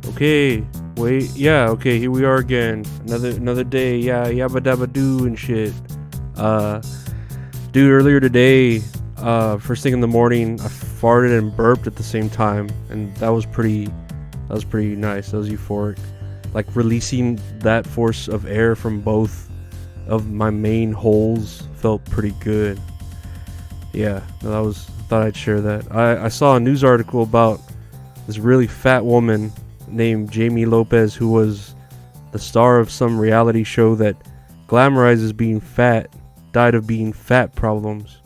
Okay, wait, yeah, okay, here we are again. Another day, yeah, yabba dabba doo and shit. Uh, Dude, earlier today, first thing in the morning, I farted and burped at the same time, and that was pretty nice. That was euphoric. Like releasing that force of air from both of my main holes felt pretty good. Yeah, no, that was. Thought I'd share that. I saw a news article about this really fat woman named Jamie Lopez, who was the star of some reality show that glamorizes being fat, died of being fat problems.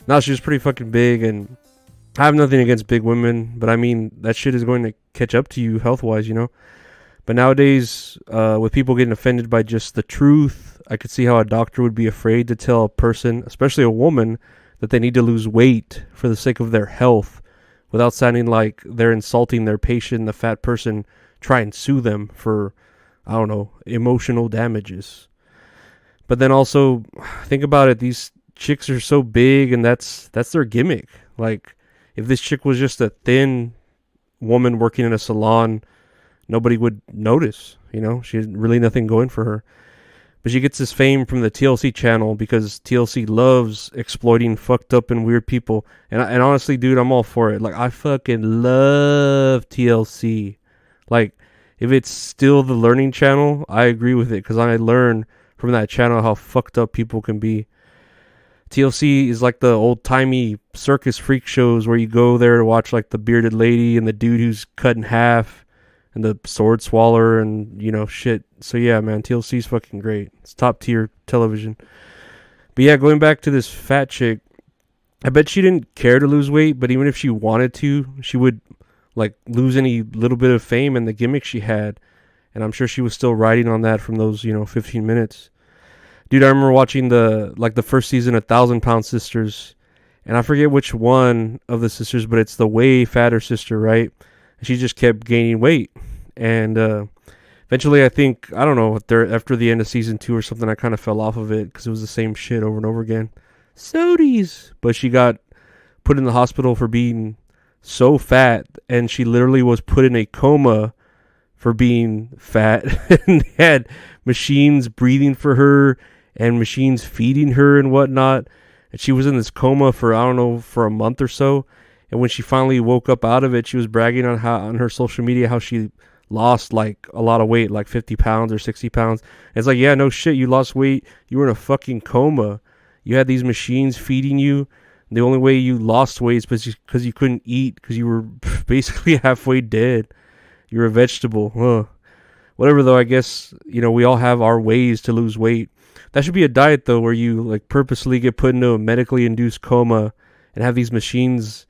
Now she was pretty fucking big, and I have nothing against big women, but I mean, that shit is going to catch up to you health wise, you know? But nowadays, with people getting offended by just the truth, I could see how a doctor would be afraid to tell a person, especially a woman, that they need to lose weight for the sake of their health without sounding like they're insulting their patient, the fat person, try and sue them for, I don't know, emotional damages. But then also, think about it, these chicks are so big and that's their gimmick. Like, if this chick was just a thin woman working in a salon, nobody would notice, you know? She had really nothing going for her. But she gets this fame from the TLC channel because TLC loves exploiting fucked up and weird people. And honestly, dude, I'm all for it. Like, I fucking love TLC. Like, if it's still the learning channel, I agree with it because I learn from that channel how fucked up people can be. TLC is like the old timey circus freak shows where you go there to watch like the bearded lady and the dude who's cut in half and the sword swallower and, you know, shit. So yeah, man, TLC's fucking great. It's top tier television. But yeah, going back to this fat chick, I bet she didn't care to lose weight, but even if she wanted to, she would like lose any little bit of fame and the gimmick she had. And I'm sure she was still riding on that from those, 15 minutes. Dude, I remember watching the first season of 1,000 Pound Sisters, and I forget which one of the sisters, but it's the way fatter sister, right? And she just kept gaining weight, and eventually, I think, I don't know, after the end of season 2 or something, I kind of fell off of it because it was the same shit over and over again. Sodies, but she got put in the hospital for being so fat, and she literally was put in a coma for being fat, and they had machines breathing for her and machines feeding her and whatnot. And she was in this coma for, I don't know, for a month or so. And when she finally woke up out of it, she was bragging on her social media how she lost like a lot of weight, like 50 pounds or 60 pounds. And it's like, yeah, no shit, you lost weight. You were in a fucking coma. You had these machines feeding you. The only way you lost weight is because you couldn't eat because you were basically halfway dead. You're a vegetable. Huh. Whatever, though, I guess, we all have our ways to lose weight. That should be a diet, though, where you like purposely get put into a medically induced coma and have these machines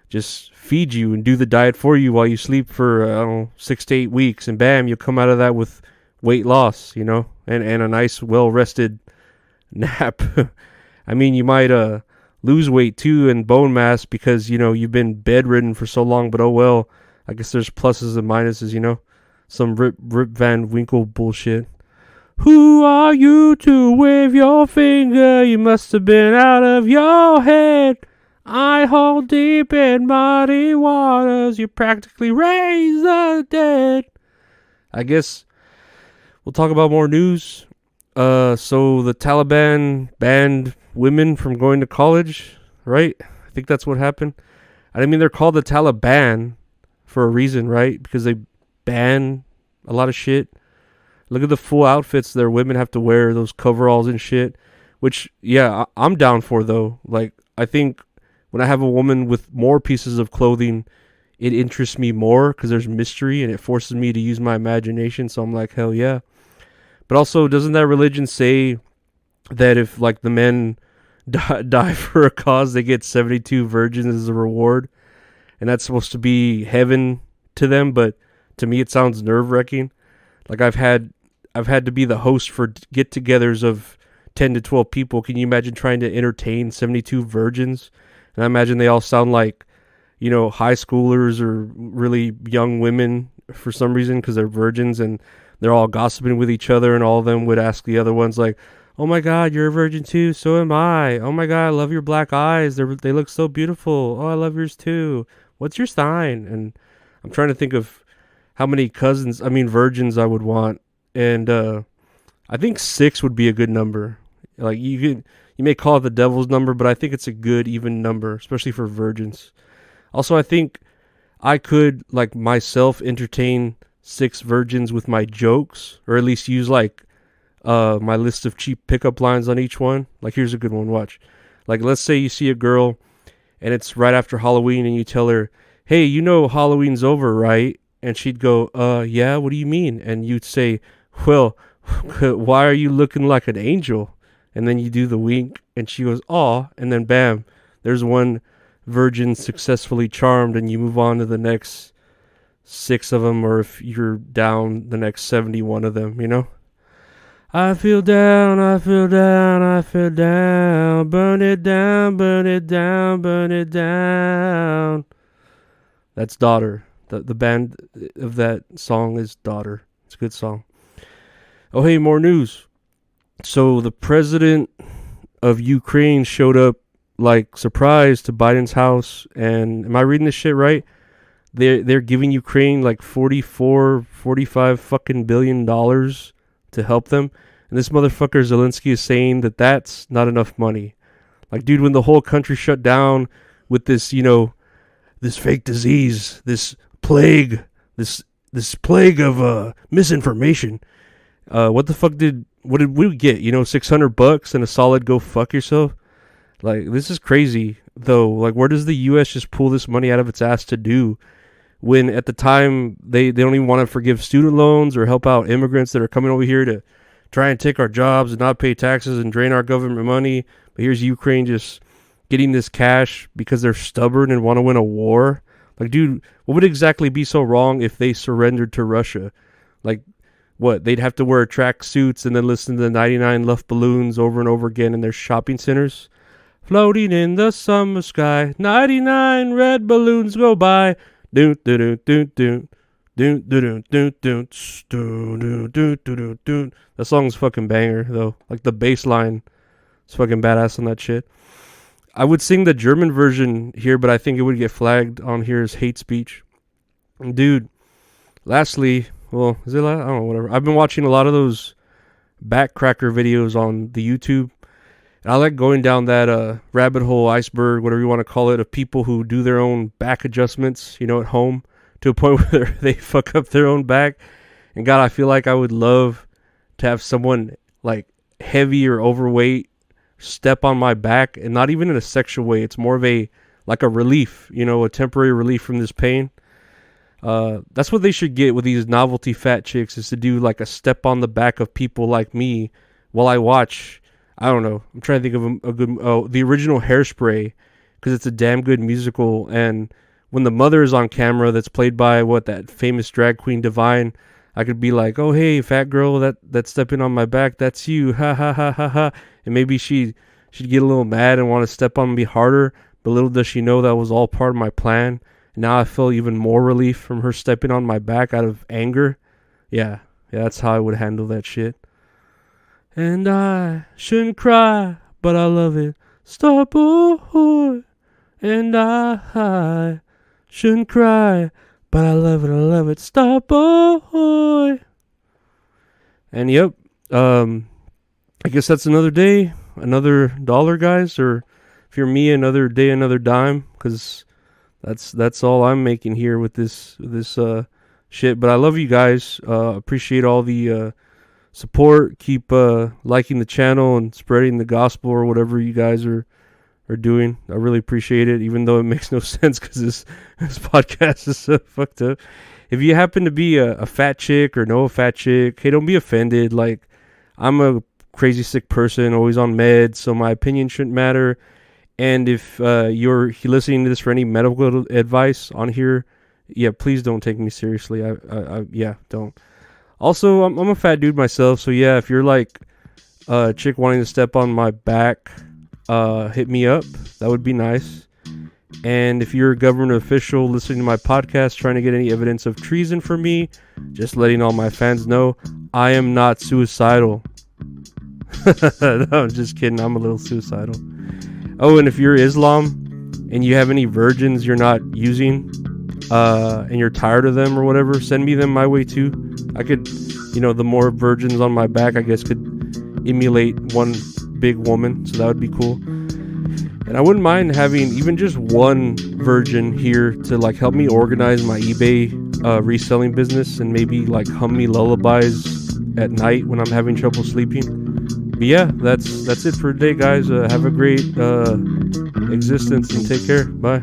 just feed you and do the diet for you while you sleep for, I don't know, 6 to 8 weeks. And bam, you'll come out of that with weight loss, and a nice, well-rested nap. I mean, you might lose weight, too, and bone mass because, you've been bedridden for so long. But oh well, I guess there's pluses and minuses, Some Rip Van Winkle bullshit. Who are you to wave your finger? You must have been out of your head. I hold deep in muddy waters. You practically raise the dead. I guess we'll talk about more news. So the Taliban banned women from going to college, right? I think that's what happened. I mean, they're called the Taliban for a reason, right? Because they ban a lot of shit. Look at the full outfits their women have to wear, those coveralls and shit. Which, yeah, I'm down for, though. Like, I think when I have a woman with more pieces of clothing, it interests me more because there's mystery and it forces me to use my imagination. So I'm like, hell yeah. But also, doesn't that religion say that if, like, the men die for a cause, they get 72 virgins as a reward? And that's supposed to be heaven to them, but to me it sounds nerve-wracking. Like, I've had to be the host for get-togethers of 10 to 12 people. Can you imagine trying to entertain 72 virgins? And I imagine they all sound like, high schoolers or really young women for some reason because they're virgins and they're all gossiping with each other, and all of them would ask the other ones like, oh my God, you're a virgin too, so am I. Oh my God, I love your black eyes. They look so beautiful. Oh, I love yours too. What's your sign? And I'm trying to think of how many virgins I would want. And I think 6 would be a good number. Like you may call it the devil's number, but I think it's a good even number, especially for virgins. Also, I think I could like myself entertain 6 virgins with my jokes, or at least use like my list of cheap pickup lines on each one. Like, here's a good one. Watch. Like, let's say you see a girl and it's right after Halloween and you tell her, hey, you know Halloween's over, right? And she'd go, yeah, what do you mean? And you'd say, well, why are you looking like an angel? And then you do the wink and she goes, aw, and then bam, there's one virgin successfully charmed, and you move on to the next 6 of them, or if you're down, the next 71 of them, you know? I feel down, I feel down, I feel down. Burn it down, burn it down, burn it down. That's Daughter. The band of that song is Daughter. It's a good song. Oh, hey, more news. So the president of Ukraine showed up like surprise to Biden's house, and am I reading this shit right? They're giving Ukraine like 45 fucking $billion to help them. And this motherfucker Zelensky is saying that that's not enough money. Like, dude, when the whole country shut down with this, this fake disease, this plague of misinformation, what did we get? $600 and a solid go fuck yourself. Like, this is crazy though. Like, where does the U.S. just pull this money out of its ass to do? When at the time they don't even want to forgive student loans or help out immigrants that are coming over here to try and take our jobs and not pay taxes and drain our government money. But here's Ukraine just getting this cash because they're stubborn and want to win a war. Like, dude, what would exactly be so wrong if they surrendered to Russia? Like, what? They'd have to wear track suits and then listen to the 99 Luft Balloons over and over again in their shopping centers. Floating in the summer sky, 99 red balloons go by. That song's fucking banger though. Like, the bass line is fucking badass on that shit. I would sing the German version here, but I think it would get flagged on here as hate speech. And dude, lastly, well, is it last? I don't know, whatever. I've been watching a lot of those backcracker videos on the YouTube. And I like going down that rabbit hole, iceberg, whatever you want to call it, of people who do their own back adjustments, at home, to a point where they fuck up their own back. And God, I feel like I would love to have someone like heavy or overweight step on my back, and not even in a sexual way. It's more of a relief, a temporary relief from this pain. That's what they should get with these novelty fat chicks, is to do like a step on the back of people like me while I watch. I don't know. I'm trying to think of a good... the original Hairspray, because it's a damn good musical. And when the mother is on camera, that's played by, that famous drag queen Divine, I could be like, oh, hey, fat girl, that's stepping on my back, that's you, ha, ha, ha, ha, ha. And maybe she'd get a little mad and want to step on me harder, but little does she know that was all part of my plan. And now I feel even more relief from her stepping on my back out of anger. Yeah, that's how I would handle that shit. And I shouldn't cry, but I love it. Star boy. And I shouldn't cry, but I love it. Star boy. And yep, I guess that's another day, another dollar, guys. Or if you're me, another day, another dime. Because that's all I'm making here with this shit. But I love you guys. Appreciate all the support. Keep liking the channel and spreading the gospel or whatever you guys are doing. I really appreciate it, even though it makes no sense because this podcast is so fucked up. If you happen to be a fat chick or know a fat chick, hey, don't be offended. Like, I'm a crazy sick person, always on meds, so my opinion shouldn't matter. And if you're listening to this for any medical advice on here, yeah, please don't take me seriously. I don't. Also, I'm a fat dude myself, so yeah, if you're like a chick wanting to step on my back, hit me up. That would be nice. And if you're a government official listening to my podcast trying to get any evidence of treason for me, just letting all my fans know, I am not suicidal. No, I'm just kidding. I'm a little suicidal. Oh, and if you're Islam and you have any virgins you're not using, and you're tired of them or whatever, send me them my way too. I could, the more virgins on my back, I guess, could emulate one big woman, so that would be cool. And I wouldn't mind having even just one virgin here to like help me organize my eBay reselling business, and maybe like hum me lullabies at night when I'm having trouble sleeping. But yeah, that's it for today, guys. Have a great existence and take care. Bye.